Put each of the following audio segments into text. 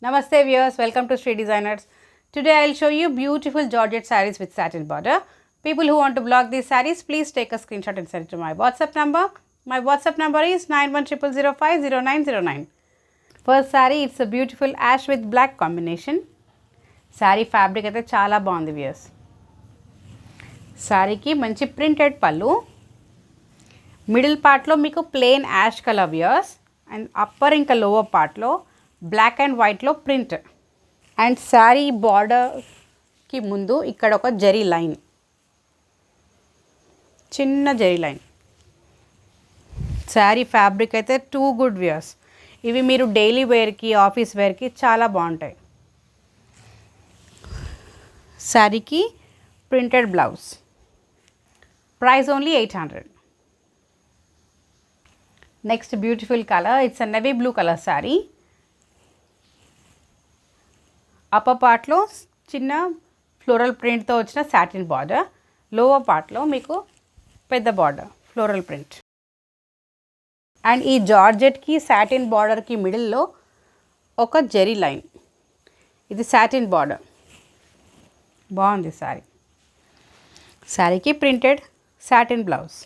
Namaste viewers, welcome to SHREE Designers. Today I will show you beautiful Georgette sarees with satin border. People who want to block these sarees, please take a screenshot and send it to my WhatsApp number. My WhatsApp number is 9100050909. First saree, it's a beautiful ash with black combination. Saree fabric aithe chala baagundi viewers. Saree ki manchi printed pallu. Middle part lo meeku plain ash color viewers and upper inka lower part lo black and white lo print and saree border ki mundu ikkada oka jari line, chinna jari line. Saree fabric aithe too good viewers. ఇవి మీరు daily వేర్కి office వేర్కి చాలా బాగుంటాయి. శారీకి printed blouse, price only 800. Next beautiful colour, it's a navy blue colour sari. Upper పార్ట్లో చిన్న floral ప్రింట్తో వచ్చిన సాటిన్ బార్డర్, లోవర్ పార్ట్లో మీకు పెద్ద బార్డర్ ఫ్లోరల్ ప్రింట్. అండ్ ఈ జార్జెట్కి సాటిన్ బార్డర్కి మిడిల్లో ఒక జెరీ లైన్, ఇది సాటిన్ బార్డర్. బాగుంది శారీ. శారీకి ప్రింటెడ్ సాటిన్ బ్లౌజ్.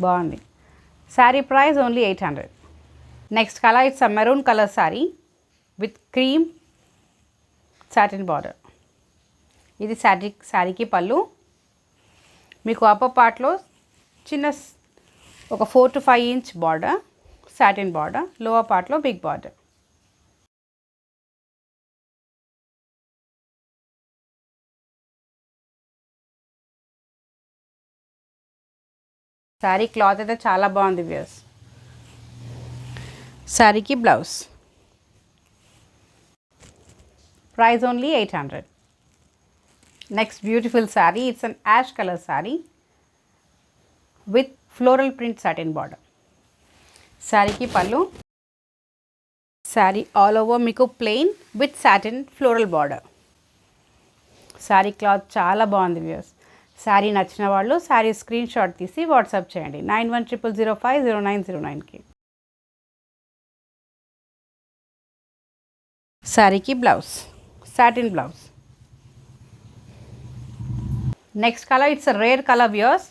బాగుంది. Sari price only 800. Next colour, it's a maroon colour sari with cream satin border. ఇది శారీకి పళ్ళు. మీకు అప్పర్ పార్ట్లో చిన్న ఒక 4 to 5 inch border satin border, lower పార్ట్లో బిగ్ బార్డర్. శారీ క్లాత్ అయితే చాలా బాగుంది వ్యూస్. శారీకి blouse, price only 800. Next beautiful saree, it's an ash color saree with floral print satin border. Saree ki pallu. Saree all over meeku plain with satin floral border. Saree cloth chala baagundi viewers. Saree nachina vallu saree screenshot తీసి WhatsApp చేయండి 9100050909 కి. Saree ki blouse, satin blouse. Next color, it's a rare color viewers.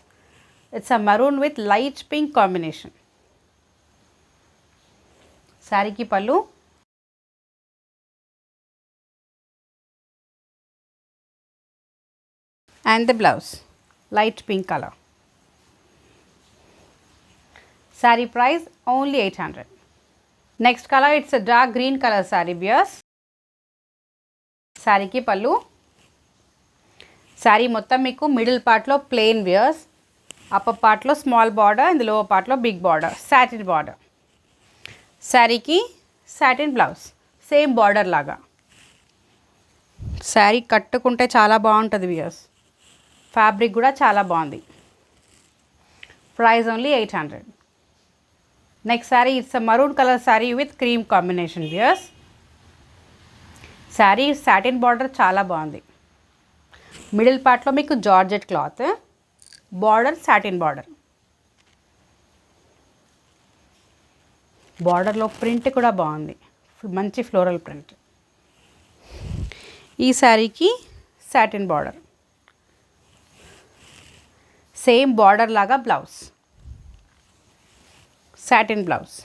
It's a maroon with light pink combination. Saree ki pallu. And the blouse, light pink color. Saree price only 800. Next color, it's a dark green color saree viewers. Saree ki pallu. Sari మొత్తం మీకు middle పార్ట్లో plain weirs, upper పార్ట్లో small border and lower పార్ట్లో big border satin border. శారీకి satin blouse, same border లాగా. శారీ కట్టుకుంటే చాలా బాగుంటుంది వియర్స్. ఫ్యాబ్రిక్ కూడా చాలా బాగుంది. Price only 800. Next sari, it's a maroon colour sari with cream combination wears. Sari satin border చాలా బాగుంది. మిడిల్ పార్ట్లో మీకు georgette cloth, border satin border. బార్డర్లో ప్రింట్ కూడా బాగుంది, మంచి ఫ్లోరల్ ప్రింట్. ఈ శారీకి సాటిన్ బార్డర్, సేమ్ బార్డర్ లాగా blouse, satin blouse.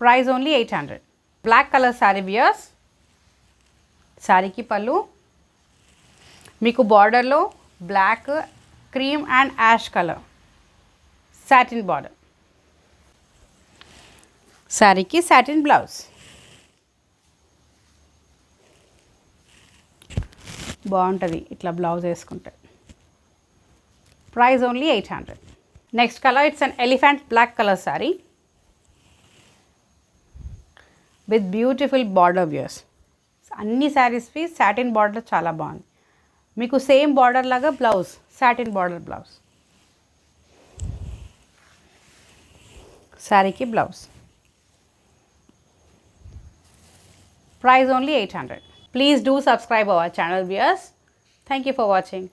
Price only 800. Black colour sari wears. శారీకి పళ్ళు, మీకు బార్డర్లో black, cream and ash colour satin border. శారీకి సాటిన్ బ్లౌజ్. బాగుంటుంది ఇట్లా బ్లౌజ్ వేసుకుంటే. Price only 800. Next colour, it's an elephant black colour sari with beautiful border views. అన్ని శారీస్వి సాటిన్ బార్డర్ చాలా బాగుంది. మీకు సేమ్ బార్డర్ లాగా బ్లౌజ్, సాటిన్ బార్డర్ బ్లౌజ్. శారీకి blouse. Price only 800. Please do subscribe our channel viewers. Thank you for watching.